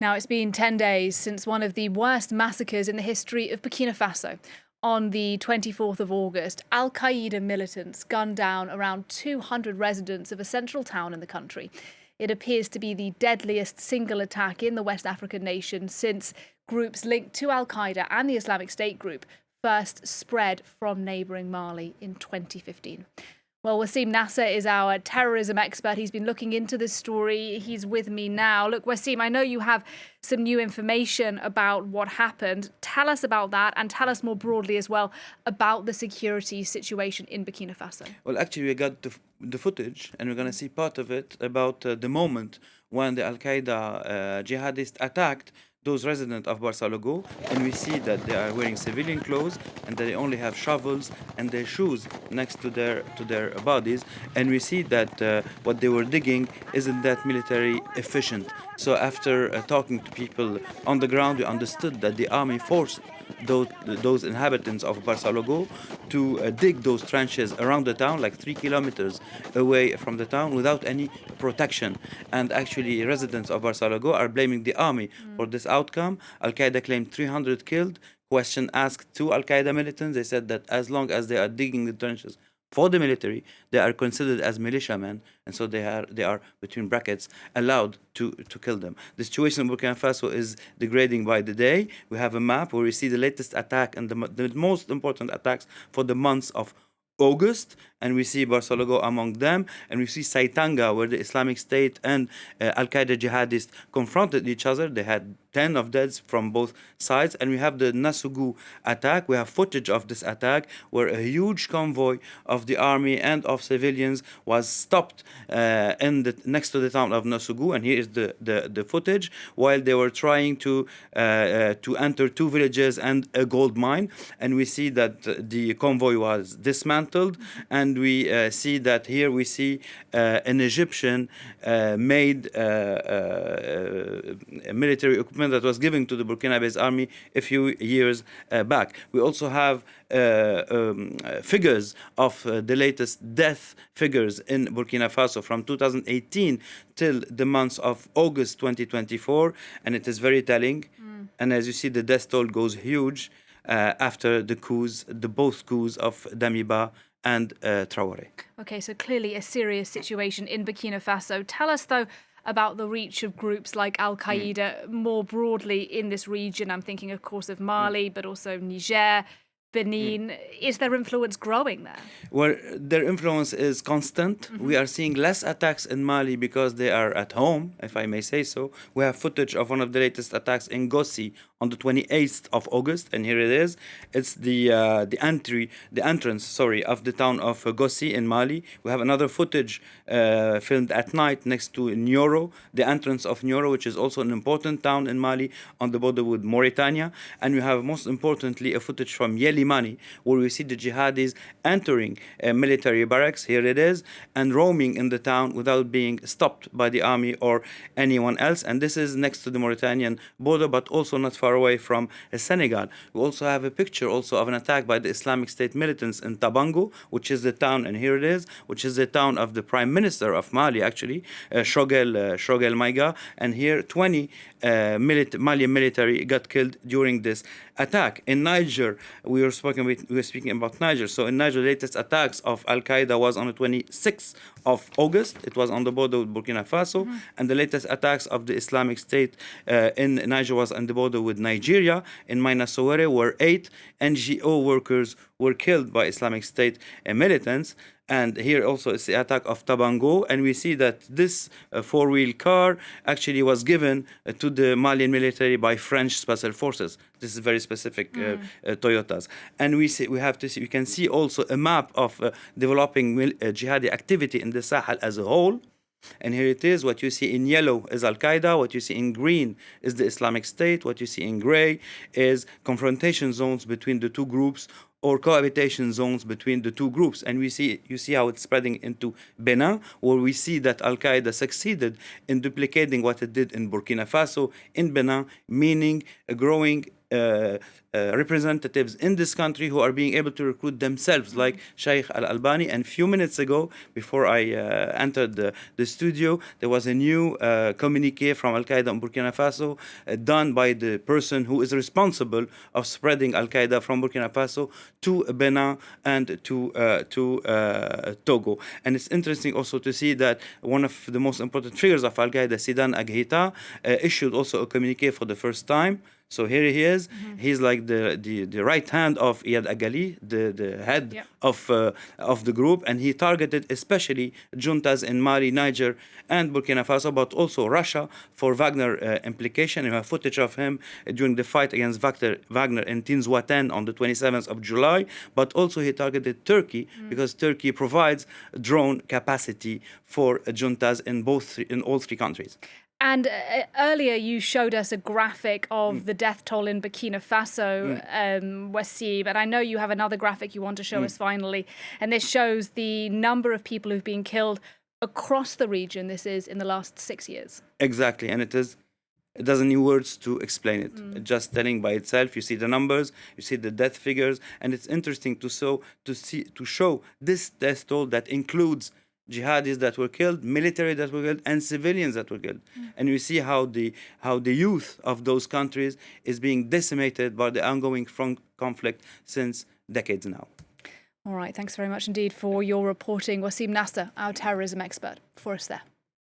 Now, it's been 10 days since one of the worst massacres in the history of Burkina Faso. On the 24th of August, Al-Qaeda militants gunned down around 200 residents of a central town in the country. It appears to be the deadliest single attack in the West African nation since groups linked to Al-Qaeda and the Islamic State group first spread from neighbouring Mali in 2015. Well, Wassim Nasr is our terrorism expert. He's been looking into this story. He's with me now. Look, Wassim, I know you have some new information about what happened. Tell us about that, and tell us more broadly as well about the security situation in Burkina Faso. Well, actually, we got the footage, and we're going to see part of it about the moment when the Al-Qaeda jihadist attacked those residents of Barsalogho, and we see that they are wearing civilian clothes and they only have shovels and their shoes next to their bodies, and we see that what they were digging isn't that military efficient. So after talking to people on the ground, we understood that the army forced those inhabitants of Barsalogho to dig those trenches around the town, like 3 kilometers away from the town, without any protection. And actually, residents of Barsalogho are blaming the army for this outcome. Al-Qaeda claimed 300 killed. Question asked to Al-Qaeda militants, they said that as long as they are digging the trenches for the military, they are considered as militiamen, and so they are between brackets allowed to kill them. The situation in Burkina Faso is degrading by the day. We have a map where we see the latest attack and the most important attacks for the months of August, and we see Barsalogho among them, and we see Saitanga, where the Islamic State and Al-Qaeda jihadists confronted each other. They had 10 of deaths from both sides, and we have the Nasugu attack. We have footage of this attack where a huge convoy of the army and of civilians was stopped next to the town of Nasugu, and here is the footage while they were trying to enter 2 villages and a gold mine, and we see that the convoy was dismantled, and we see that here we see an Egyptian made military equipment that was given to the Burkina army a few years back. We also have figures of the latest death figures in Burkina Faso from 2018 till the months of August 2024, and it is very telling. And as you see, the death toll goes huge after the coups, both coups of Damiba and Traoré. Okay, so clearly a serious situation in Burkina Faso. Tell us, though, about the reach of groups like Al-Qaeda more broadly in this region. I'm thinking, of course, of Mali, but also Niger, Benin. Is their influence growing there? Well, their influence is constant. We are seeing less attacks in Mali because they are at home, if I may say so. We have footage of one of the latest attacks in Gossi on the 28th of August, and here it is. It's the entrance of the town of Gossi in Mali. We have another footage filmed at night next to Nioro, the entrance of Nioro, which is also an important town in Mali on the border with Mauritania. And we have, most importantly, a footage from Yelimani, where we see the jihadis entering military barracks, here it is, and roaming in the town without being stopped by the army or anyone else. And this is next to the Mauritanian border, but also not far away from Senegal. We also have a picture also of an attack by the Islamic State militants in Tabango, which is the town, and here it is, which is the town of the Prime Minister of Mali, actually, Shogel Maiga. And here 20 Malian military got killed during this attack. In Niger, we were speaking about Niger. So in Niger, the latest attacks of Al-Qaeda was on the 26th of August. It was on the border with Burkina Faso. And the latest attacks of the Islamic State in Niger was on the border with Nigeria, in Mainasowere, where 8 NGO workers were killed by Islamic State militants. And here also is the attack of Tabango, and we see that this 4-wheel car actually was given to the Malian military by French special forces. This is very specific Toyotas. And we can see also a map of developing jihadi activity in the Sahel as a whole. And here it is. What you see in yellow is Al-Qaeda. What you see in green is the Islamic State. What you see in gray is confrontation zones between the two groups, or cohabitation zones between the two groups. And you see how it's spreading into Benin, where we see that Al-Qaeda succeeded in duplicating what it did in Burkina Faso in Benin, meaning a growing representatives in this country who are being able to recruit themselves, like Sheikh Al-Albani. And a few minutes ago, before I entered the studio, there was a new communique from Al-Qaeda in Burkina Faso done by the person who is responsible of spreading Al-Qaeda from Burkina Faso to Benin and to Togo. And it's interesting also to see that one of the most important figures of Al-Qaeda, Sidan Aghita, issued also a communique for the first time. So here he is. He's like the right hand of Iyad Agali, the head of the group, and he targeted especially juntas in Mali, Niger, and Burkina Faso, but also Russia for Wagner implication. You have footage of him during the fight against Wagner in Tinzouaten on the 27th of July. But also he targeted Turkey because Turkey provides drone capacity for juntas in all three countries. And earlier you showed us a graphic of the death toll in Burkina Faso, Wassim, and I know you have another graphic you want to show us finally. And this shows the number of people who've been killed across the region. This is in the last 6 years. Exactly, and it doesn't need words to explain it. Just telling by itself, you see the numbers, you see the death figures, and it's interesting to show this death toll that includes jihadists that were killed, military that were killed, and civilians that were killed. And you see how the youth of those countries is being decimated by the ongoing front conflict since decades now. All right, thanks very much indeed for your reporting. Wassim Nasr, our terrorism expert, for us there.